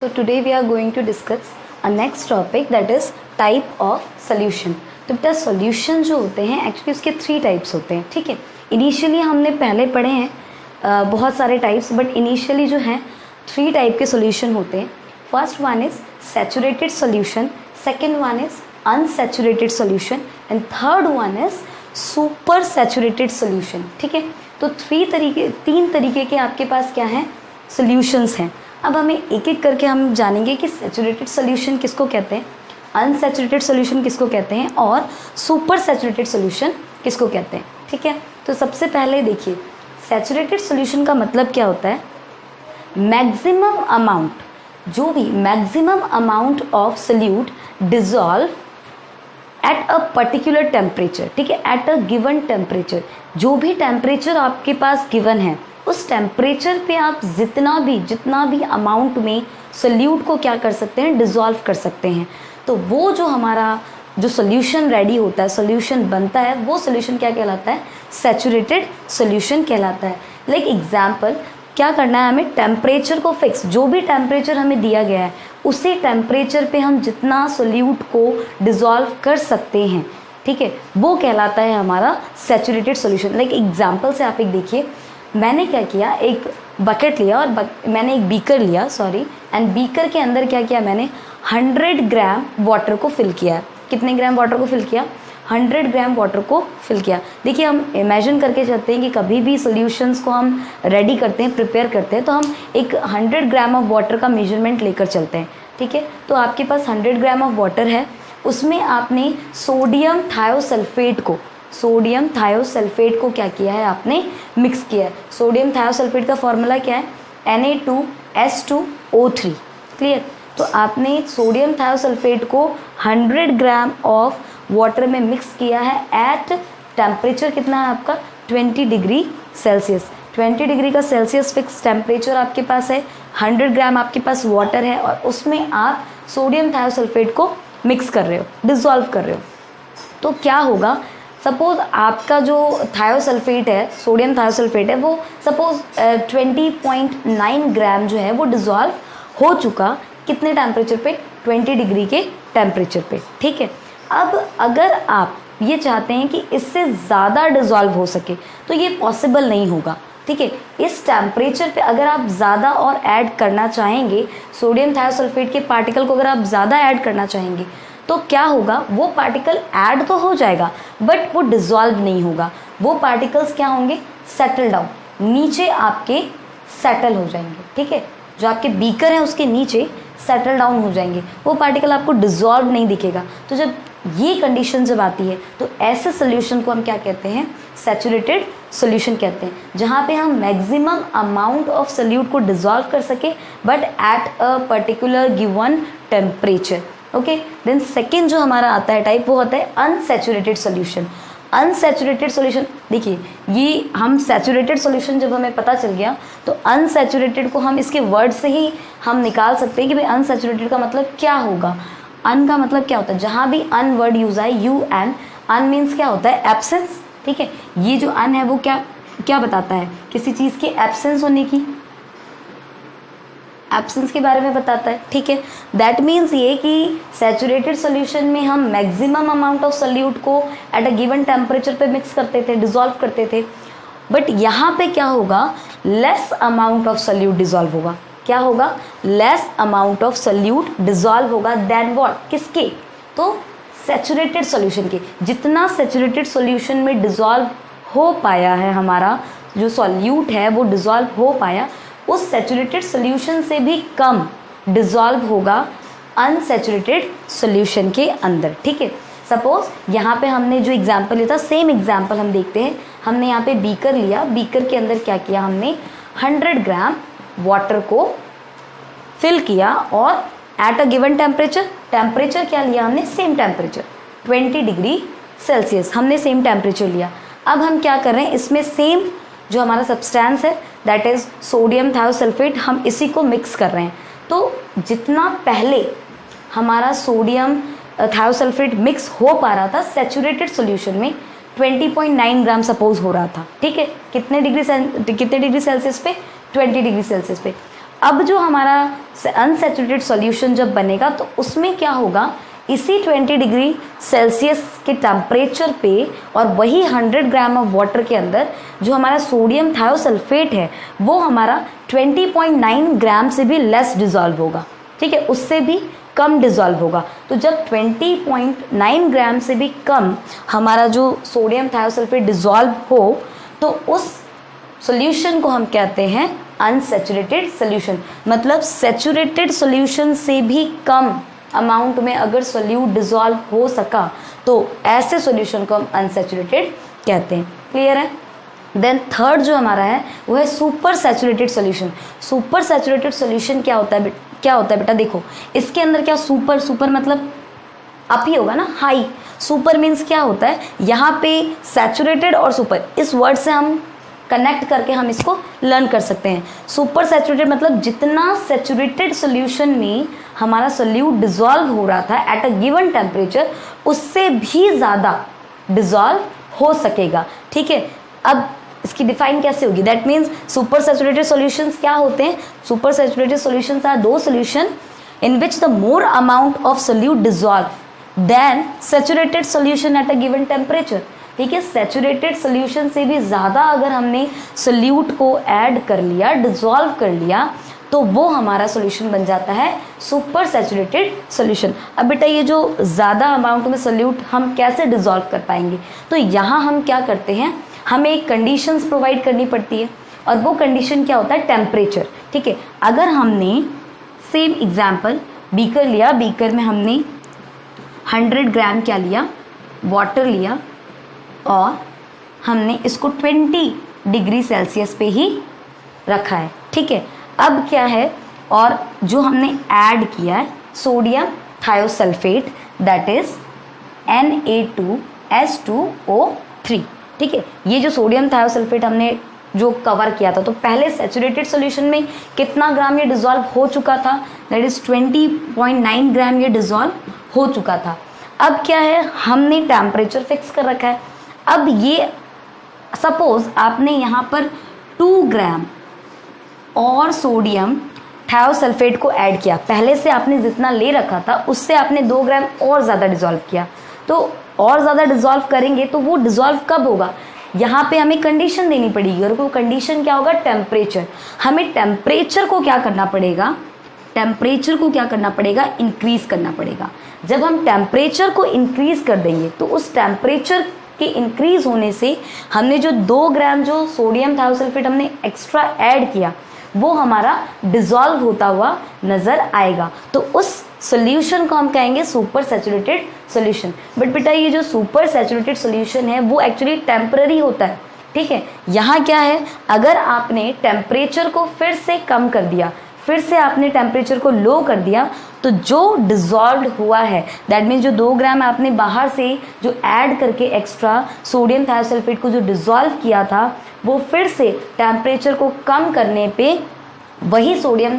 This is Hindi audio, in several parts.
So today we are going to discuss a next topic that is type of solution. तो बेटा solution जो होते हैं एक्चुअली उसके 3 टाइप्स होते हैं, ठीक है. इनिशियली हमने पहले पढ़े हैं बहुत सारे टाइप्स, बट इनिशियली जो हैं 3 टाइप के सोल्यूशन होते हैं. First one is saturated solution, second one is unsaturated solution and third one is super saturated solution. ठीक है, तो 3 तरीके के आपके पास क्या हैं, सोल्यूशंस हैं. अब हमें एक एक करके हम जानेंगे कि सैचुरेटेड सोल्यूशन किसको कहते हैं, अनसैचुरेटेड सोल्यूशन किसको कहते हैं और सुपर सैचुरेटेड सोल्यूशन किसको कहते हैं. ठीक है, तो सबसे पहले देखिए सैचुरेटेड सोल्यूशन का मतलब क्या होता है. मैक्सिमम अमाउंट, जो भी maximum amount of solute dissolve eight a particular temperature. ठीक है, एट अ गिवन टेम्परेचर, जो भी टेम्परेचर आपके पास गिवन है उस टेम्परेचर पे आप जितना भी अमाउंट में सोल्यूट को क्या कर सकते हैं, डिज़ोल्व कर सकते हैं. तो वो जो हमारा जो सोल्यूशन रेडी होता है, सोल्यूशन बनता है, वो सोल्यूशन क्या कहलाता है, सैचुरेटेड सोल्यूशन कहलाता है. लाइक एग्जाम्पल, क्या करना है हमें, टेम्परेचर को फिक्स, जो भी टेम्परेचर हमें दिया गया है उसी टेम्परेचर पे हम जितना सोल्यूट को डिज़ोल्व कर सकते हैं, ठीक है, वो कहलाता है हमारा सैचुरेटेड सोल्यूशन. लाइक एग्जाम्पल से आप एक देखिए, मैंने क्या किया, एक बकेट लिया और मैंने एक बीकर लिया एंड बीकर के अंदर क्या किया, मैंने 100 ग्राम वाटर को फिल किया. कितने ग्राम वाटर को फिल किया, 100 ग्राम वाटर को फिल किया. देखिए हम इमेजिन करके चलते हैं कि कभी भी सॉल्यूशंस को हम रेडी करते हैं, प्रिपेयर करते हैं, तो हम एक 100 ग्राम ऑफ वाटर का मेजरमेंट लेकर चलते हैं. ठीक है, तो आपके पास 100 ग्राम ऑफ वाटर है, उसमें आपने सोडियम थायोसल्फेट को क्या किया है, आपने मिक्स किया है. सोडियम थायोसल्फेट का फॉर्मूला क्या है, Na2S2O3. क्लियर, तो आपने सोडियम थायोसल्फेट को 100 ग्राम ऑफ वाटर में मिक्स किया है एट टेम्परेचर कितना है आपका, 20 डिग्री सेल्सियस. 20 डिग्री का सेल्सियस फिक्स टेम्परेचर आपके पास है, 100 ग्राम आपके पास वाटर है और उसमें आप सोडियम थायोसल्फेट को मिक्स कर रहे हो, डिज़ोल्व कर रहे हो. तो क्या होगा, सपोज आपका जो थायोसल्फेट है, सोडियम थायोसल्फेट है, वो सपोज 20.9 ग्राम जो है वो डिज़ोल्व हो चुका, कितने टेम्परेचर पे, 20 डिग्री के टेम्परेचर पे. ठीक है, अब अगर आप ये चाहते हैं कि इससे ज़्यादा डिज़ोल्व हो सके तो ये पॉसिबल नहीं होगा. ठीक है, इस टेम्परेचर पे अगर आप ज़्यादा और ऐड करना चाहेंगे, सोडियम थायोसल्फेट के पार्टिकल को अगर आप ज़्यादा ऐड करना चाहेंगे तो क्या होगा, वो पार्टिकल ऐड तो हो जाएगा बट वो डिज़ोल्व नहीं होगा. वो पार्टिकल्स क्या होंगे, सेटल डाउन, नीचे आपके सेटल हो जाएंगे. ठीक है, जो आपके बीकर है उसके नीचे सेटल डाउन हो जाएंगे, वो पार्टिकल आपको डिज़ोल्व नहीं दिखेगा. तो जब ये कंडीशन जब आती है तो ऐसे सोल्यूशन को हम क्या कहते हैं, सैचुरेटेड सोल्यूशन कहते हैं, जहाँ पे हम मैक्सिमम अमाउंट ऑफ सोल्यूट को डिज़ोल्व कर सके but at a particular given temperature. Okay, then second जो हमारा आता है टाइप, वो होता है अनसैचुरेटेड सोल्यूशन. अनसैचुरेटेड सोल्यूशन, देखिए ये हम सैचुरेटेड सोल्यूशन जब हमें पता चल गया तो अनसैचुरेटेड को हम इसके वर्ड से ही हम निकाल सकते हैं कि भाई अनसैचुरेटेड का मतलब क्या होगा. अन का मतलब क्या होता है, जहाँ भी अन वर्ड यूज आए, यू एन, अन मीन्स क्या होता है, एब्सेंस. ठीक है, ये जो अन है वो क्या बताता है, किसी चीज़ की एब्सेंस होने की, एब्सेंस के बारे में बताता है. ठीक है, दैट मीन्स ये कि सैचुरेटेड सोल्यूशन में हम मैक्सिमम अमाउंट ऑफ सोल्यूट को एट अ गिवन टेम्परेचर पे मिक्स करते थे, डिज़ोल्व करते थे, बट यहाँ पे क्या होगा, less amount of solute dissolve होगा. क्या होगा, less amount of solute dissolve होगा देन व्हाट, किसके, तो सैचुरेटेड सोल्यूशन के. जितना सैचुरेटेड सोल्यूशन में डिज़ोल्व हो पाया है, हमारा जो सोल्यूट है वो डिज़ोल्व हो पाया, उस सैचुरेटेड सोल्यूशन से भी कम डिज़ोल्व होगा अनसैचुरेटेड सोल्यूशन के अंदर. ठीक है, सपोज यहाँ पे हमने जो एग्जांपल लिया था, सेम एग्जांपल हम देखते हैं. हमने यहाँ पे बीकर लिया, बीकर के अंदर क्या किया, हमने 100 ग्राम वाटर को फिल किया और एट अ गिवन टेम्परेचर क्या लिया हमने, सेम टेम्परेचर 20 डिग्री सेल्सियस, हमने सेम टेम्परेचर लिया. अब हम क्या कर रहे हैं, इसमें सेम जो हमारा सब्सटेंस है दैट इज़ सोडियम थायोसल्फेट, हम इसी को मिक्स कर रहे हैं. तो जितना पहले हमारा सोडियम थायोसल्फेट मिक्स हो पा रहा था सैचुरेटेड सोल्यूशन में, 20.9 ग्राम सपोज हो रहा था. ठीक है, कितने डिग्री सेल्सियस पे, 20 डिग्री सेल्सियस पे. अब जो हमारा अनसैचुरेटेड सॉल्यूशन जब बनेगा तो उसमें क्या होगा, इसी 20 डिग्री सेल्सियस के टेम्परेचर पे और वही 100 ग्राम ऑफ वाटर के अंदर जो हमारा सोडियम थायोसल्फेट है वो हमारा 20.9 ग्राम से भी लेस डिज़ोल्व होगा, ठीक है, उससे भी कम डिज़ोल्व होगा। तो जब 20.9 ग्राम से भी कम हमारा जो सोडियम थायोसल्फेट डिज़ोल्व हो तो उस सॉल्यूशन को हम कहते हैं अनसैचुरेटेड सॉल्यूशन। मतलब सैचुरेटेड सॉल्यूशन से भी कम अमाउंट में अगर सोल्यूट डिज़ोल्व हो सका तो ऐसे सॉल्यूशन को हम अनसैचुरेटेड कहते हैं। क्लियर है? देन थर्ड जो हमारा है वो है super saturated solution. Super saturated solution क्या होता है बेटा, देखो इसके अंदर क्या सुपर मतलब अप ही होगा ना, हाई। सुपर मीन्स क्या होता है, यहाँ पे सैचुरेटेड और सुपर इस वर्ड से हम कनेक्ट करके हम इसको लर्न कर सकते हैं। सुपर सैचुरेटेड मतलब जितना सैचुरेटेड सॉल्यूशन में हमारा सोल्यूट डिज़ोल्व हो रहा था एट अ गिवन टेम्परेचर उससे भी ज़्यादा डिज़ोल्व हो सकेगा, ठीक है। अब इसकी डिफाइन कैसे होगी, that means super saturated solutions क्या होते हैं, super saturated solutions are those solution in which the more amount of solute dissolve than saturated solution at a given temperature, ठीक है। सैचुरेटेड सॉल्यूशन से भी ज़्यादा अगर हमने सोल्यूट को ऐड कर लिया, डिज़ोल्व कर लिया, तो वो हमारा सॉल्यूशन बन जाता है सुपर सैचुरेटेड सॉल्यूशन। अब बेटा ये जो ज़्यादा अमाउंट में सोल्यूट हम कैसे डिज़ोल्व कर पाएंगे, तो यहाँ हम क्या करते हैं, हमें एक कंडीशंस प्रोवाइड करनी पड़ती है और वो कंडीशन क्या होता है, टेम्परेचर, ठीक है। अगर हमने सेम एग्जाम्पल बीकर लिया, बीकर में हमने 100 ग्राम क्या लिया, वाटर लिया और हमने इसको 20 डिग्री सेल्सियस पे ही रखा है, ठीक है। अब क्या है, और जो हमने ऐड किया है sodium thiosulphate that is Na2S2O3, ठीक है। ये जो सोडियम थायोसल्फेट हमने जो कवर किया था, तो पहले सैचुरेटेड सॉल्यूशन में कितना ग्राम ये डिज़ोल्व हो चुका था, दैट इज 20.9 ग्राम ये डिज़ोल्व हो चुका था। अब क्या है, हमने टेम्परेचर फिक्स कर रखा है। अब ये सपोज आपने यहाँ पर 2 ग्राम और सोडियम थायोसल्फेट को ऐड किया, पहले से आपने जितना ले रखा था उससे आपने 2 ग्राम और ज़्यादा डिज़ोल्व किया, तो और ज़्यादा डिज़ोल्व करेंगे तो वो डिज़ोल्व कब होगा, यहाँ पे हमें कंडीशन देनी पड़ेगी और वो कंडीशन क्या होगा, टेम्परेचर। हमें टेम्परेचर को क्या करना पड़ेगा, इंक्रीज़ करना पड़ेगा। जब हम टेम्परेचर को इंक्रीज़ कर देंगे तो उस टेम्परेचर के इंक्रीज़ होने से हमने जो 2 ग्राम जो सोडियम थायोसल्फेट हमने एक्स्ट्रा ऐड किया वो हमारा डिज़ोल्व होता हुआ नज़र आएगा, तो उस सॉल्यूशन को हम कहेंगे सुपर सैचुरेटेड सॉल्यूशन। बट बेटा ये जो सुपर सैचुरेटेड सॉल्यूशन है वो एक्चुअली टेम्पररी होता है, ठीक है। यहाँ क्या है, अगर आपने टेम्परेचर को फिर से कम कर दिया, फिर से आपने टेम्परेचर को लो कर दिया, तो जो डिज़ोल्व हुआ है दैट मीन्स जो 2 ग्राम आपने बाहर से जो ऐड करके एक्स्ट्रा सोडियम थायोसल्फेट को जो डिज़ोल्व किया था वो फिर से टेम्परेचर को कम करने पे वही सोडियम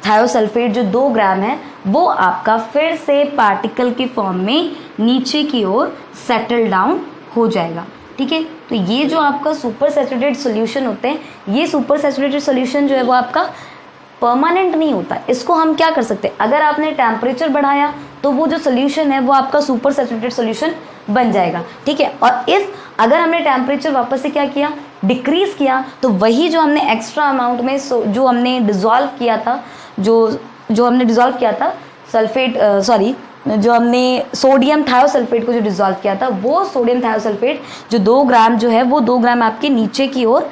थायोसल्फेट जो 2 ग्राम है वो आपका फिर से पार्टिकल के फॉर्म में नीचे की ओर सेटल डाउन हो जाएगा, ठीक है। तो ये जो आपका सुपर सैचुरेटेड सॉल्यूशन होते हैं, ये सुपर सैचुरेटेड सॉल्यूशन जो है वो आपका परमानेंट नहीं होता। इसको हम क्या कर सकते हैं, अगर आपने टेम्परेचर बढ़ाया तो वो जो सोल्यूशन है वो आपका सुपर सैचुरेटेड सॉल्यूशन बन जाएगा, ठीक है। और इफ अगर हमने टेम्परेचर वापस से क्या किया, डिक्रीज़ किया, तो वही जो हमने एक्स्ट्रा अमाउंट में जो हमने डिज़ोल्व किया था, जो हमने डिज़ोल्व किया था जो हमने सोडियम थायोसल्फेट को जो डिज़ोल्व किया था, वो सोडियम थायोसल्फेट जो 2 ग्राम जो है वो 2 ग्राम आपके नीचे की ओर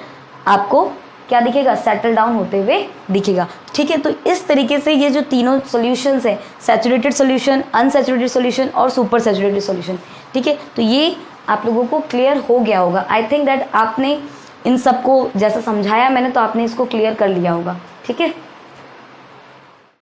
आपको क्या दिखेगा, सेटल डाउन होते हुए दिखेगा, ठीक है। तो इस तरीके से ये जो तीनों सॉल्यूशंस हैं, सैचुरेटेड सॉल्यूशन, अनसैचुरेटेड सॉल्यूशन और सुपर सैचुरेटेड सॉल्यूशन, ठीक है। तो ये आप लोगों को क्लियर हो गया होगा। आई थिंक दैट आपने इन सबको जैसा समझाया मैंने तो आपने इसको क्लियर कर लिया होगा, ठीक है।